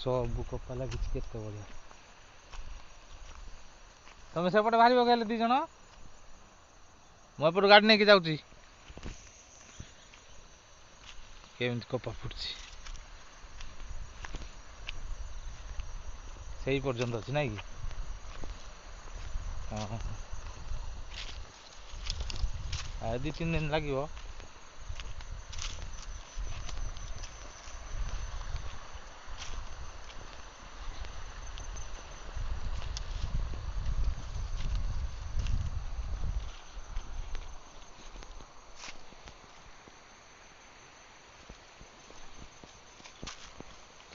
ସବୁ କପା ଲାଗିଛି କେତେ ବଢ଼ିଆ। ତମେ ସେପଟେ ବାହାରିବ ହେଲେ 2 ଜଣ, ମୁଁ ଏପଟୁ ଗାଡ଼ି ନେଇକି ଯାଉଛି। କେମିତି କପା ଫୁଟୁଛି ସେଇ ପର୍ଯ୍ୟନ୍ତ ଅଛି ନାଇଁ କି? ହଁ, ଆଉ 2-3 ଦିନ ଲାଗିବ।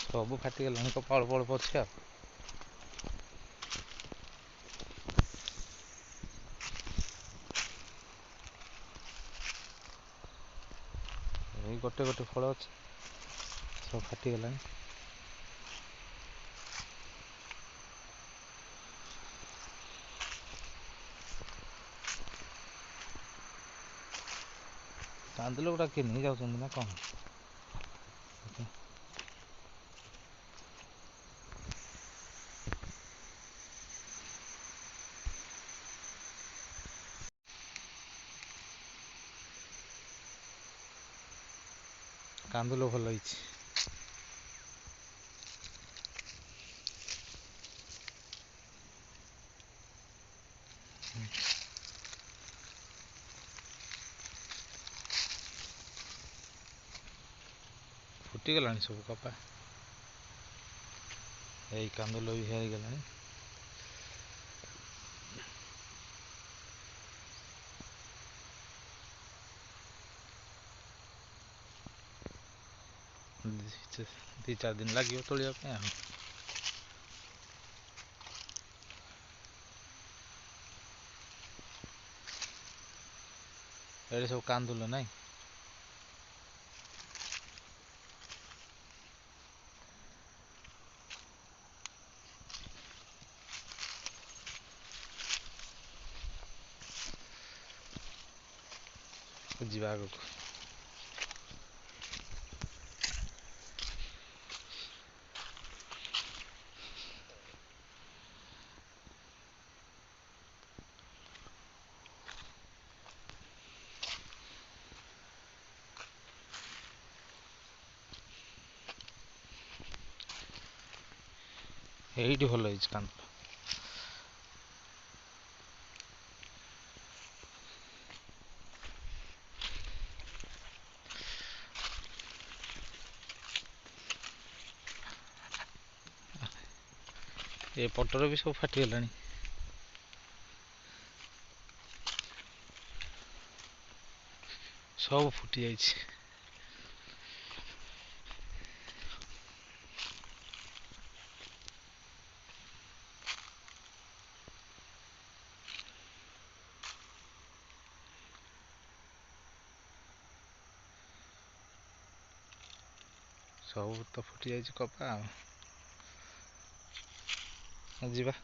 ସବୁ ଫାଟିଗଲାଣି, କପା ଅଳ୍ପ ଅଳ୍ପ ଅଛି ଆଉ। ଏଇ ଗୋଟେ ଗୋଟେ ଫଳ ଅଛି, ସବୁ ଫାଟିଗଲାଣି। କାନ୍ଦୁଲ ଗୁଡ଼ା କିଏ ନେଇ ଯାଉଛନ୍ତି ନା କ'ଣ? କାନ୍ଦୁଲ ଭଲ ହେଇଛି। ଫୁଟିଗଲାଣି ସବୁ କପା, ଏଇ କାନ୍ଦୁଲ ବି ହେଇଗଲାଣି। ଦି 4 ଦିନ ଲାଗିବ ତୋଳିବା ପାଇଁ ଆଉ। ଏଠି ସବୁ କାନ୍ଦୁଲ ନାଇଁ। ଯିବା ଆଗକୁ। ଏଇଠି ଭଲ ହେଇଛି କାନ୍ଦୁଲ। ଏ ପଟର ବି ସବୁ ଫାଟିଗଲାଣି। ସବୁ ଫୁଟି ଯାଇଛି। ସବୁ ତ ଫୁଟି ଯାଇଛି କପା ଆଉ। ଯିବା।